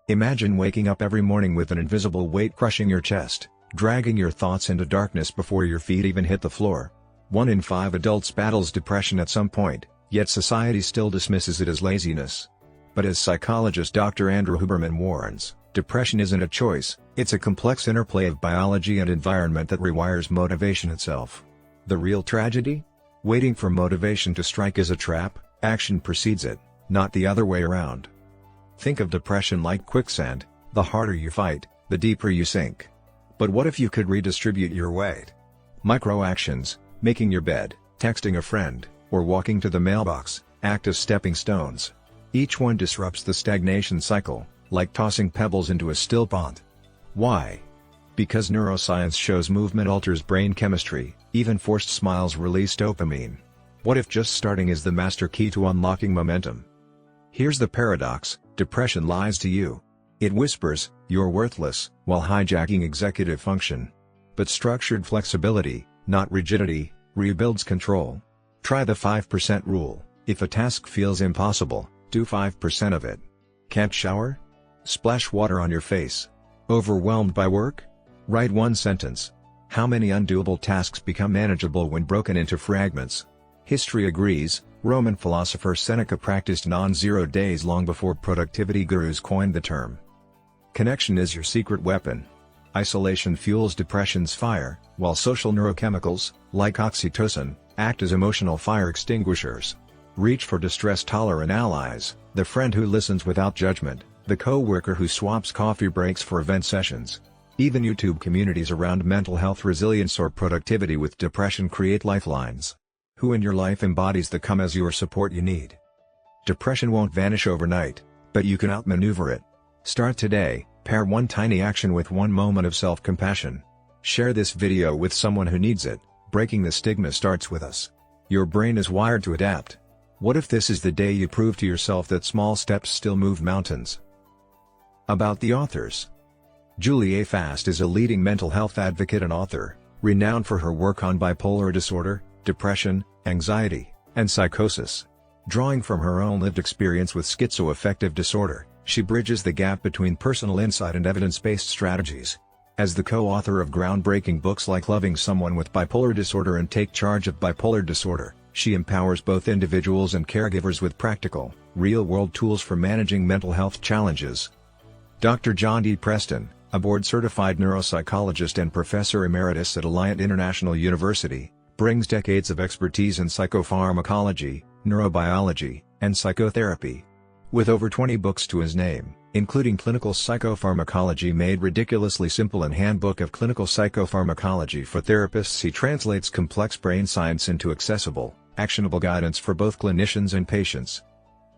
Imagine waking up every morning with an invisible weight crushing your chest, dragging your thoughts into darkness before your feet even hit the floor. 1 in 5 adults battles depression at some point, yet society still dismisses it as laziness. But as psychologist Dr. Andrew Huberman warns, depression isn't a choice, it's a complex interplay of biology and environment that rewires motivation itself. The real tragedy? Waiting for motivation to strike is a trap, action precedes it, not the other way around. Think of depression like quicksand: the harder you fight, the deeper you sink. But what if you could redistribute your weight? Micro-actions, making your bed, texting a friend, or walking to the mailbox, act as stepping stones. Each one disrupts the stagnation cycle, like tossing pebbles into a still pond. Why? Because neuroscience shows movement alters brain chemistry, even forced smiles release dopamine. What if just starting is the master key to unlocking momentum? Here's the paradox: depression lies to you. It whispers, "You're worthless," while hijacking executive function. But structured flexibility, not rigidity, rebuilds control. Try the 5% rule: if a task feels impossible, do 5% of it. Can't shower? Splash water on your face. Overwhelmed by work? Write one sentence. How many undoable tasks become manageable when broken into fragments? History agrees. Roman philosopher Seneca practiced non-zero days long before productivity gurus coined the term. Connection is your secret weapon. Isolation fuels depression's fire, while social neurochemicals, like oxytocin, act as emotional fire extinguishers. Reach for distress-tolerant allies: the friend who listens without judgment, the coworker who swaps coffee breaks for event sessions. Even YouTube communities around mental health resilience or productivity with depression create lifelines. Who in your life embodies the "come as you" or support you need? Depression won't vanish overnight, but you can outmaneuver it. Start today. Pair one tiny action with one moment of self-compassion. Share this video with someone who needs it. Breaking the stigma starts with us. Your brain is wired to adapt. What if this is the day you prove to yourself that small steps still move mountains? About the authors. Julie A. Fast is a leading mental health advocate and author, renowned for her work on bipolar disorder, depression, anxiety, and psychosis. Drawing from her own lived experience with schizoaffective disorder, she bridges the gap between personal insight and evidence-based strategies. As the co-author of groundbreaking books like Loving Someone with Bipolar Disorder and Take Charge of Bipolar Disorder, she empowers both individuals and caregivers with practical, real-world tools for managing mental health challenges. Dr. John D. Preston, a board-certified neuropsychologist and professor emeritus at Alliant International University, brings decades of expertise in psychopharmacology, neurobiology, and psychotherapy. With over 20 books to his name, including Clinical Psychopharmacology Made Ridiculously Simple and Handbook of Clinical Psychopharmacology for Therapists, he translates complex brain science into accessible, actionable guidance for both clinicians and patients.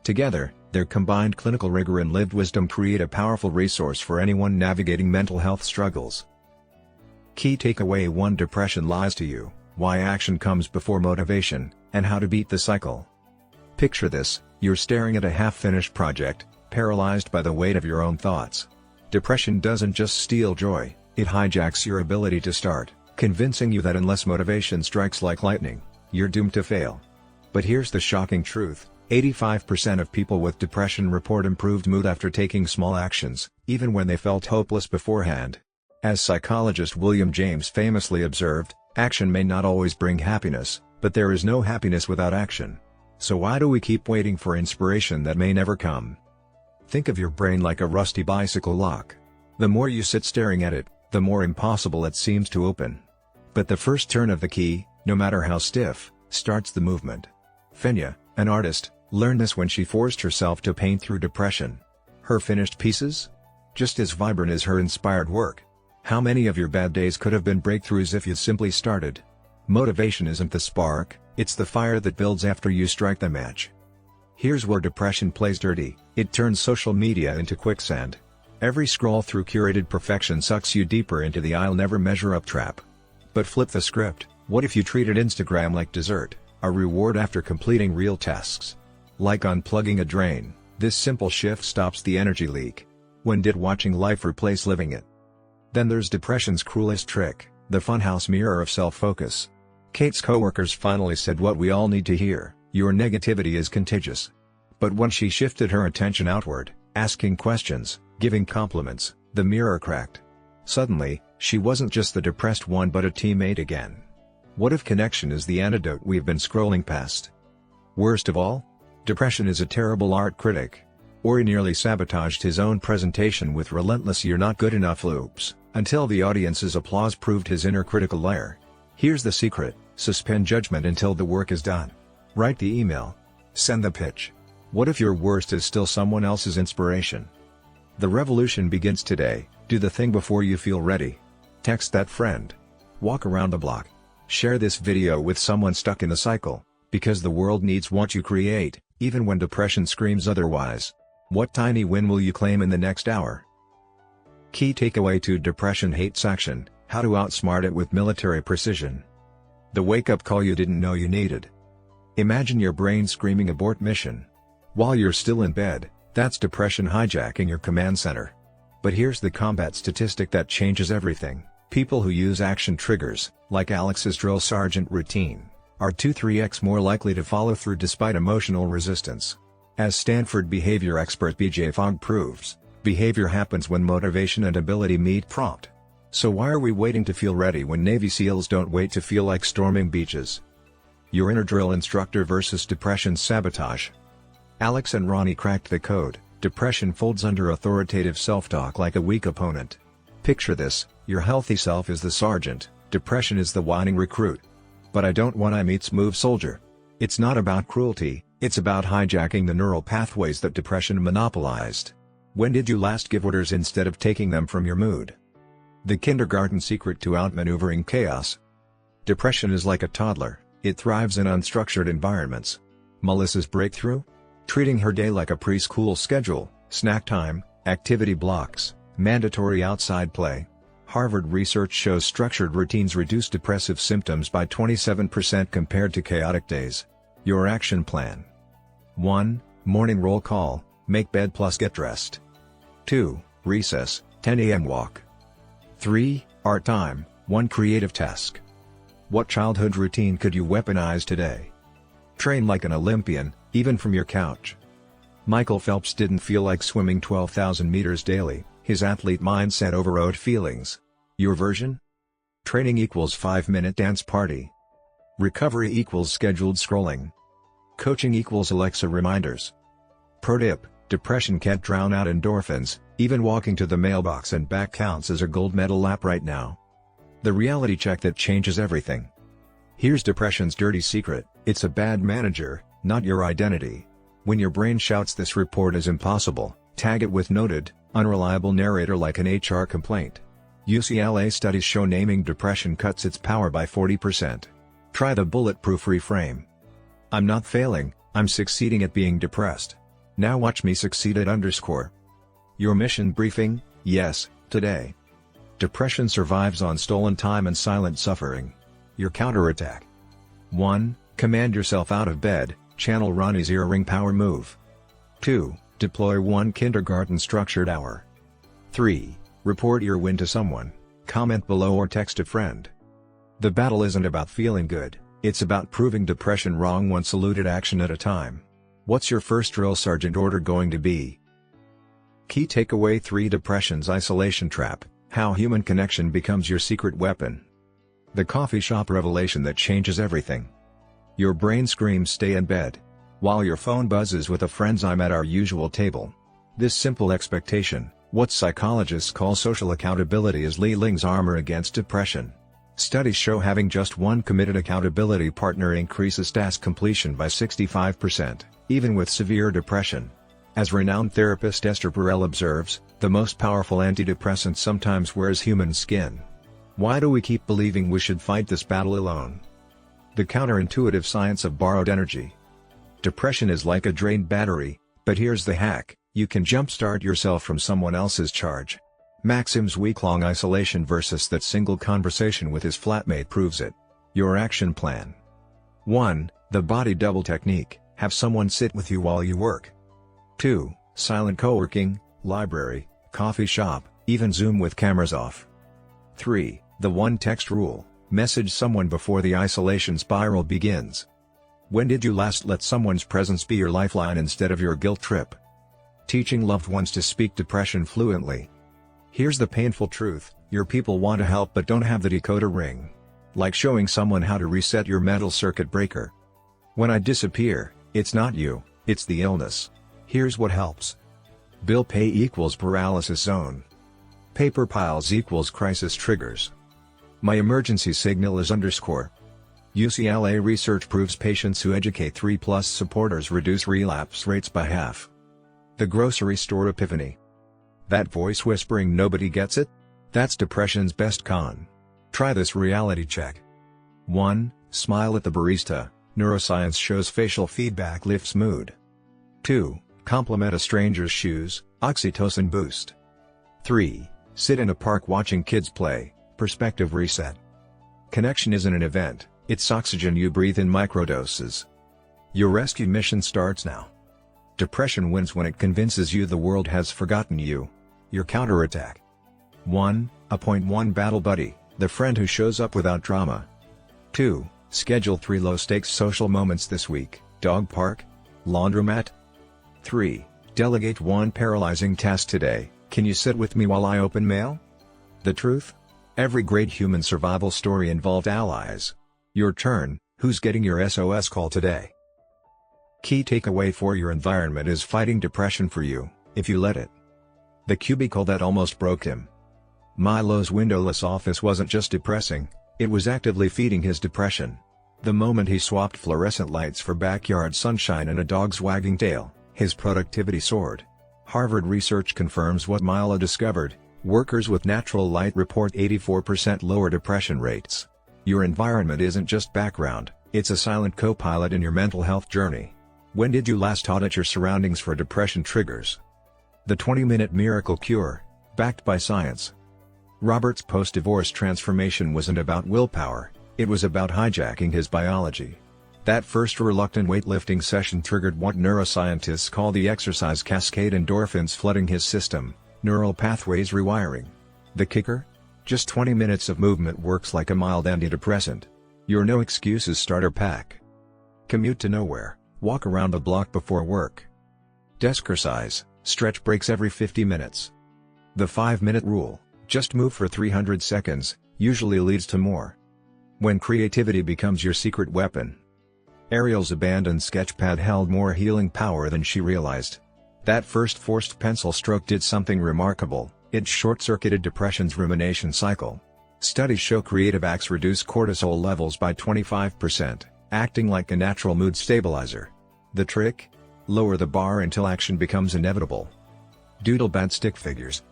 Together, their combined clinical rigor and lived wisdom create a powerful resource for anyone navigating mental health struggles. Key Takeaway 1: Depression lies to you, why action comes before motivation, and how to beat the cycle. Picture this: you're staring at a half-finished project, paralyzed by the weight of your own thoughts. Depression doesn't just steal joy, it hijacks your ability to start, convincing you that unless motivation strikes like lightning, you're doomed to fail. But here's the shocking truth: 85% of people with depression report improved mood after taking small actions, even when they felt hopeless beforehand. As psychologist William James famously observed, action may not always bring happiness, but there is no happiness without action. So why do we keep waiting for inspiration that may never come? Think of your brain like a rusty bicycle lock. The more you sit staring at it, the more impossible it seems to open. But the first turn of the key, no matter how stiff, starts the movement. Fenya, an artist, learned this when she forced herself to paint through depression. Her finished pieces? Just as vibrant as her inspired work. How many of your bad days could have been breakthroughs if you simply started? Motivation isn't the spark, it's the fire that builds after you strike the match. Here's where depression plays dirty: it turns social media into quicksand. Every scroll through curated perfection sucks you deeper into the "I'll never measure up" trap. But flip the script: what if you treated Instagram like dessert, a reward after completing real tasks? Like unplugging a drain, this simple shift stops the energy leak. When did watching life replace living it? Then there's depression's cruelest trick, the funhouse mirror of self-focus. Kate's coworkers finally said what we all need to hear: your negativity is contagious. But when she shifted her attention outward, asking questions, Giving compliments, the mirror cracked. Suddenly, she wasn't just the depressed one but a teammate again. What if connection is the antidote we've been scrolling past? Worst of all? Depression is a terrible art critic. Or he nearly sabotaged his own presentation with relentless "you're not good enough" loops, until the audience's applause proved his inner critical lair. Here's the secret: suspend judgment until the work is done. Write the email. Send the pitch. What if your worst is still someone else's inspiration? The revolution begins today. Do the thing before you feel ready. Text that friend. Walk around the block. Share this video with someone stuck in the cycle, because the world needs what you create, even when depression screams otherwise. What tiny win will you claim in the next hour? Key takeaway: to depression hates action, how to outsmart it with military precision. The wake-up call you didn't know you needed. Imagine your brain screaming abort mission. While you're still in bed, that's depression hijacking your command center. But here's the combat statistic that changes everything. People who use action triggers, like Alex's drill sergeant routine, are 2-3x more likely to follow through despite emotional resistance. As Stanford behavior expert B.J. Fogg proves, behavior happens when motivation and ability meet prompt. So why are we waiting to feel ready when Navy SEALs don't wait to feel like storming beaches? Your inner drill instructor versus depression sabotage. Alex and Ronnie cracked the code. Depression folds under authoritative self-talk like a weak opponent. Picture this: your healthy self is the sergeant, depression is the whining recruit. But I don't want 𝐼𝐸's move soldier. It's not about cruelty, it's about hijacking the neural pathways that depression monopolized. When did you last give orders instead of taking them from your mood? The kindergarten secret to outmaneuvering chaos. Depression is like a toddler, it thrives in unstructured environments. Melissa's breakthrough? Treating her day like a preschool schedule: snack time, activity blocks, mandatory outside play. Harvard research shows structured routines reduce depressive symptoms by 27% compared to chaotic days. Your action plan. 1. Morning roll call, make bed plus get dressed. 2. Recess, 10 a.m. walk. 3. Art time, 1 creative task. What childhood routine could you weaponize today? Train like an Olympian, even from your couch. Michael Phelps didn't feel like swimming 12,000 meters daily, his athlete mindset overrode feelings. Your version? Training equals 5-minute dance party. Recovery equals scheduled scrolling. Coaching equals Alexa reminders. Pro tip: depression can't drown out endorphins, even walking to the mailbox and back counts as a gold medal lap right now. The reality check that changes everything. Here's depression's dirty secret: it's a bad manager, not your identity. When your brain shouts this report is impossible, tag it with noted, unreliable narrator like an HR complaint. UCLA studies show naming depression cuts its power by 40%. Try the bulletproof reframe. I'm not failing, I'm succeeding at being depressed. Now watch me succeed at _. Your mission briefing: yes, today. Depression survives on stolen time and silent suffering. Your counterattack. 1. Command yourself out of bed, channel Ronnie's earring power move. 2. Deploy 1 kindergarten structured hour. 3. Report your win to someone, comment below or text a friend. The battle isn't about feeling good, it's about proving depression wrong, one saluted action at a time. What's your first drill sergeant order going to be? Key takeaway 3: Depression's isolation trap, how human connection becomes your secret weapon. The coffee shop revelation that changes everything. Your brain screams stay in bed, while your phone buzzes with a friend's I'm at our usual table. This simple expectation, what psychologists call social accountability, is Li Ling's armor against depression. Studies show having just one committed accountability partner increases task completion by 65%, even with severe depression. As renowned therapist Esther Perel observes, the most powerful antidepressant sometimes wears human skin. Why do we keep believing we should fight this battle alone? The counterintuitive science of borrowed energy. Depression is like a drained battery, but here's the hack: you can jumpstart yourself from someone else's charge. Maxim's week-long isolation versus that single conversation with his flatmate proves it. Your action plan. 1. The body double technique, have someone sit with you while you work. 2. Silent co-working, library, coffee shop, even Zoom with cameras off. 3. The 1 text rule, message someone before the isolation spiral begins. When did you last let someone's presence be your lifeline instead of your guilt trip? Teaching loved ones to speak depression fluently. Here's the painful truth, your people want to help but don't have the decoder ring. Like showing someone how to reset your mental circuit breaker. When I disappear, it's not you, it's the illness. Here's what helps. Bill pay equals paralysis zone. Paper piles equals crisis triggers. My emergency signal is _ UCLA research proves patients who educate 3+ supporters reduce relapse rates by half. The grocery store epiphany. That voice whispering nobody gets it? That's depression's best con. Try this reality check. 1. Smile at the barista. Neuroscience shows facial feedback lifts mood. 2. Compliment a stranger's shoes. Oxytocin boost. 3. Sit in a park watching kids play. Perspective reset. Connection isn't an event, it's oxygen you breathe in microdoses. Your rescue mission starts now. Depression wins when it convinces you the world has forgotten you. Your counterattack. 1. Appoint one battle buddy, the friend who shows up without drama. 2. Schedule 3 low-stakes social moments this week, dog park? Laundromat? 3. Delegate one paralyzing task today, can you sit with me while I open mail? The truth? Every great human survival story involved allies. Your turn, who's getting your SOS call today? Key takeaway for your environment is fighting depression for you, if you let it. The cubicle that almost broke him. Milo's windowless office wasn't just depressing, it was actively feeding his depression. The moment he swapped fluorescent lights for backyard sunshine and a dog's wagging tail, his productivity soared. Harvard research confirms what Milo discovered. Workers with natural light report 84% lower depression rates. Your environment isn't just background, it's a silent co-pilot in your mental health journey. When did you last audit your surroundings for depression triggers? The 20-minute miracle cure, backed by science. Robert's post-divorce transformation wasn't about willpower, it was about hijacking his biology. That first reluctant weightlifting session triggered what neuroscientists call the exercise cascade, endorphins flooding his system. Neural pathways rewiring. The kicker? Just 20 minutes of movement works like a mild antidepressant. Your no excuses starter pack. Commute to nowhere, walk around the block before work. Deskercise, stretch breaks every 50 minutes. The 5-minute rule, just move for 300 seconds, usually leads to more. When creativity becomes your secret weapon. Ariel's abandoned sketchpad held more healing power than she realized. That first forced pencil stroke did something remarkable, it short-circuited depression's rumination cycle. Studies show creative acts reduce cortisol levels by 25%, acting like a natural mood stabilizer. The trick? Lower the bar until action becomes inevitable. Doodle bad stick figures.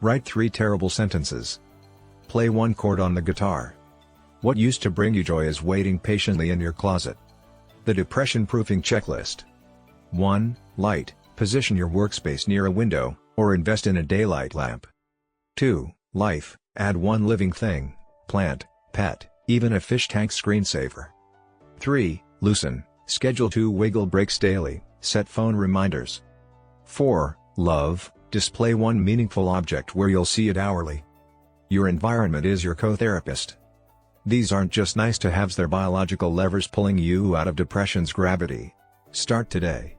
Write 3 terrible sentences. Play 1 chord on the guitar. What used to bring you joy is waiting patiently in your closet. The depression-proofing checklist. 1. Light. Position your workspace near a window, or invest in a daylight lamp. 2. Life, add 1 living thing, plant, pet, even a fish tank screensaver. 3. Loosen, schedule 2 wiggle breaks daily, set phone reminders. 4. Love, display 1 meaningful object where you'll see it hourly. Your environment is your co-therapist. These aren't just nice-to-haves, they're biological levers pulling you out of depression's gravity. Start today.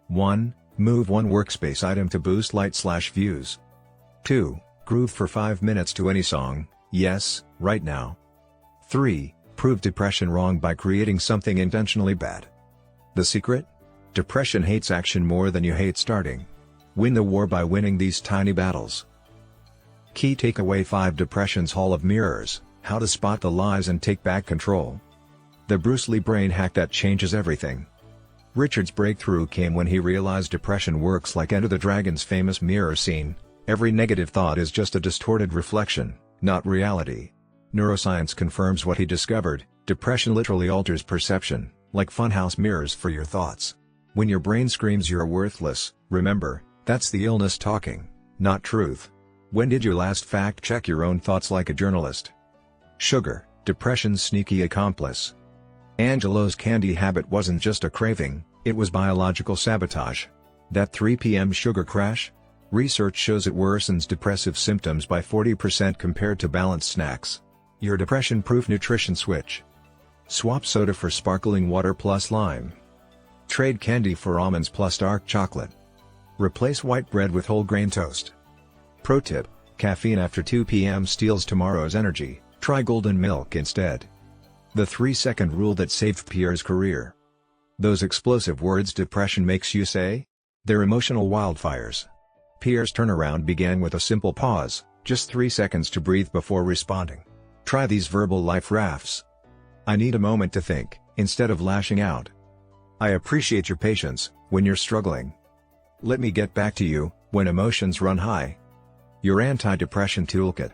1. Move 1 workspace item to boost light/views. 2. Groove for 5 minutes to any song, yes, right now. 3. Prove depression wrong by creating something intentionally bad. The secret? Depression hates action more than you hate starting. Win the war by winning these tiny battles. Key takeaway 5 Depression's Hall of Mirrors, how to spot the lies and take back control. The Bruce Lee brain hack that changes everything. Richard's breakthrough came when he realized depression works like Enter the Dragon's famous mirror scene. Every negative thought is just a distorted reflection, not reality. Neuroscience confirms what he discovered, depression literally alters perception, like funhouse mirrors for your thoughts. When your brain screams you're worthless, remember, that's the illness talking, not truth. When did you last fact-check your own thoughts like a journalist? Sugar, depression's sneaky accomplice. Angelo's candy habit wasn't just a craving, it was biological sabotage. That 3 p.m. sugar crash? Research shows it worsens depressive symptoms by 40% compared to balanced snacks. Your depression-proof nutrition switch. Swap soda for sparkling water plus lime. Trade candy for almonds plus dark chocolate. Replace white bread with whole grain toast. Pro tip: caffeine after 2 p.m. steals tomorrow's energy, try golden milk instead. The 3-second rule that saved Pierre's career. Those explosive words depression makes you say? They're emotional wildfires. Pierre's turnaround began with a simple pause, just 3 seconds to breathe before responding. Try these verbal life rafts. I need a moment to think, instead of lashing out. I appreciate your patience, when you're struggling. Let me get back to you, when emotions run high. Your anti-depression toolkit.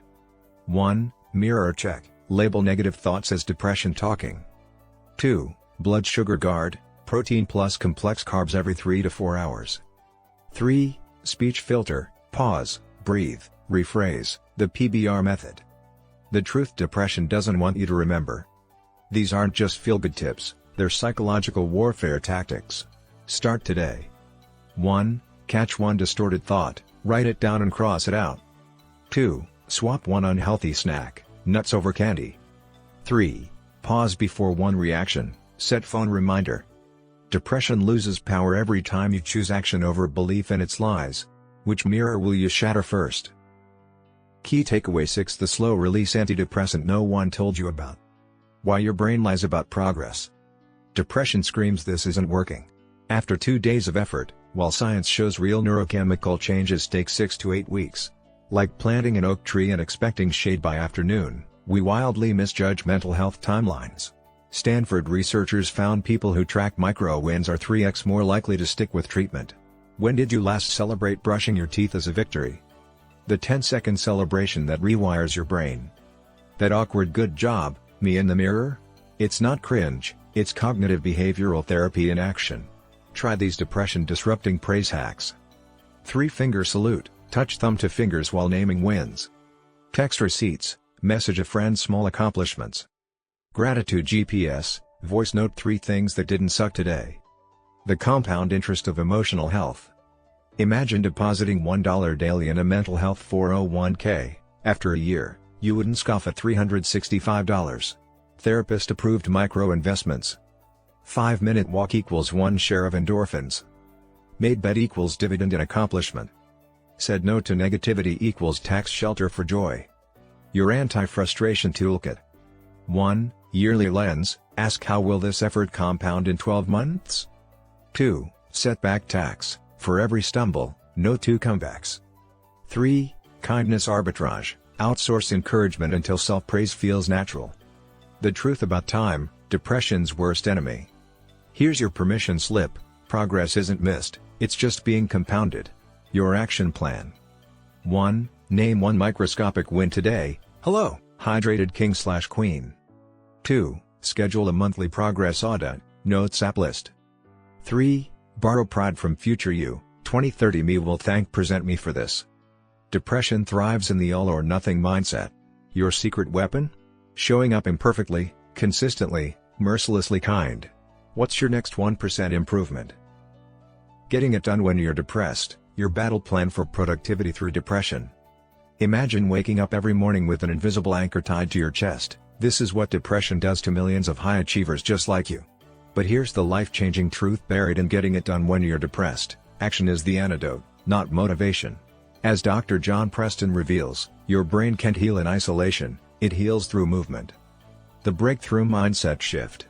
1. Mirror check, label negative thoughts as depression talking. 2. Blood sugar guard, protein plus complex carbs every 3 to 4 hours. 3. Speech filter, pause, breathe, rephrase, the PBR method. The truth depression doesn't want you to remember. These aren't just feel-good tips, they're psychological warfare tactics. Start today. 1. Catch one distorted thought, write it down and cross it out. 2. Swap one unhealthy snack, nuts over candy. 3. Pause before one reaction, set phone reminder. Depression loses power every time you choose action over belief in its lies. Which mirror will you shatter first? Key takeaway 6: The slow-release antidepressant no one told you about. Why your brain lies about progress. Depression screams this isn't working. After 2 days of effort, while science shows real neurochemical changes take 6 to 8 weeks. Like planting an oak tree and expecting shade by afternoon, we wildly misjudge mental health timelines. Stanford researchers found people who track micro-wins are 3x more likely to stick with treatment. When did you last celebrate brushing your teeth as a victory? The 10-second celebration that rewires your brain. That awkward "good job, me" in the mirror? It's not cringe, it's cognitive behavioral therapy in action. Try these depression-disrupting praise hacks. 3-finger salute, touch thumb to fingers while naming wins. Text receipts, message a friend small accomplishments. Gratitude GPS, voice note 3 things that didn't suck today. The compound interest of emotional health. Imagine depositing $1 daily in a mental health 401k. After a year, you wouldn't scoff at $365. Therapist-approved micro-investments. 5-minute walk equals 1 share of endorphins. Made bet equals dividend in accomplishment. Said no to negativity equals tax shelter for joy. Your anti-frustration toolkit. 1. Yearly lens, ask how will this effort compound in 12 months? 2. Setback tax, for every stumble, no 2 comebacks. 3. Kindness arbitrage, outsource encouragement until self-praise feels natural. The truth about time, depression's worst enemy. Here's your permission slip: progress isn't missed, it's just being compounded. Your action plan. 1. Name one microscopic win today. Hello, hydrated king/queen. 2. Schedule a monthly progress audit, notes app list. 3. Borrow pride from future you, 2030 me will present me for this. Depression thrives in the all or nothing mindset. Your secret weapon? Showing up imperfectly, consistently, mercilessly kind. What's your next 1% improvement? Getting it done when you're depressed, your battle plan for productivity through depression. Imagine waking up every morning with an invisible anchor tied to your chest. This is what depression does to millions of high achievers just like you. But here's the life-changing truth buried in getting it done when you're depressed: action is the antidote, not motivation. As Dr. John Preston reveals, your brain can't heal in isolation, it heals through movement. The breakthrough mindset shift.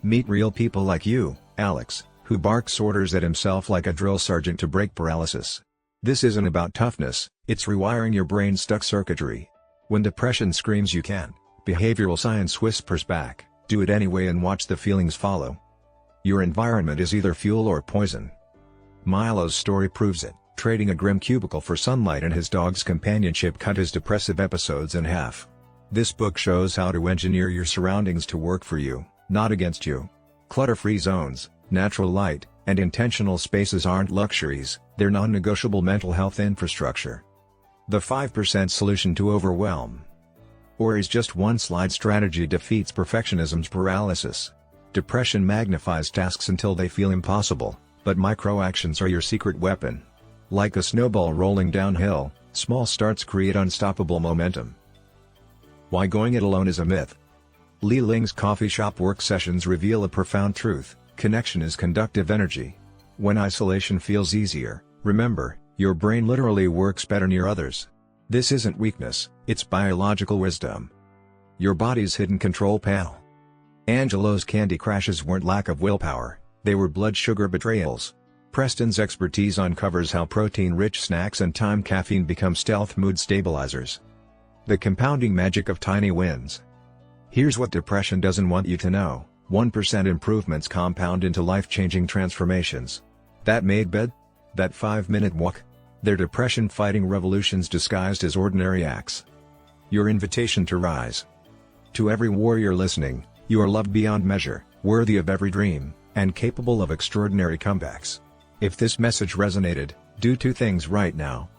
Meet real people like you, Alex, who barks orders at himself like a drill sergeant to break paralysis. This isn't about toughness, it's rewiring your brain's stuck circuitry. When depression screams you can't, behavioral science whispers back, do it anyway and watch the feelings follow. Your environment is either fuel or poison. Milo's story proves it. Trading a grim cubicle for sunlight and his dog's companionship cut his depressive episodes in half. This book shows how to engineer your surroundings to work for you, not against you. Clutter-free zones, natural light, and intentional spaces aren't luxuries, they're non-negotiable mental health infrastructure. The 5% solution to overwhelm. Or is just one slide strategy defeats perfectionism's paralysis. Depression magnifies tasks until they feel impossible, but micro-actions are your secret weapon. Like a snowball rolling downhill, small starts create unstoppable momentum. Why going it alone is a myth. Li Ling's coffee shop work sessions reveal a profound truth: connection is conductive energy. When isolation feels easier, Remember, your brain literally works better near others. This isn't weakness, it's biological wisdom. Your body's hidden control panel. Angelo's candy crashes weren't lack of willpower, they were blood sugar betrayals. Preston's expertise uncovers how protein-rich snacks and time caffeine become stealth mood stabilizers. The compounding magic of tiny wins. Here's what depression doesn't want you to know: 1% improvements compound into life-changing transformations. That made bed? That 5-minute walk? They're depression-fighting revolutions disguised as ordinary acts. Your invitation to rise. To every warrior listening, you are loved beyond measure, worthy of every dream, and capable of extraordinary comebacks. If this message resonated, do 2 things right now.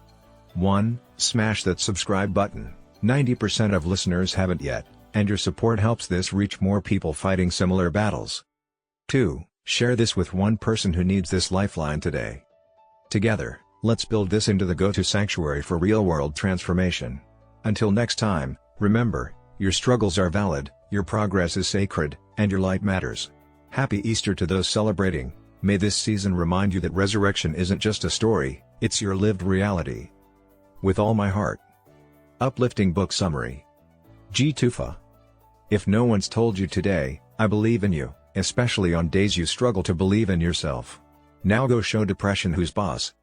1. Smash that subscribe button. 90% of listeners haven't yet, and your support helps this reach more people fighting similar battles. 2. Share this with one person who needs this lifeline today. Together, let's build this into the go-to sanctuary for real-world transformation. Until next time, remember, your struggles are valid, your progress is sacred, and your light matters. Happy Easter to those celebrating. May this season remind you that resurrection isn't just a story, it's your lived reality. With all my heart. Uplifting book summary. 𝐁𝐞𝐞𝐚. If no one's told you today, I believe in you, especially on days you struggle to believe in yourself. Now go show depression who's boss.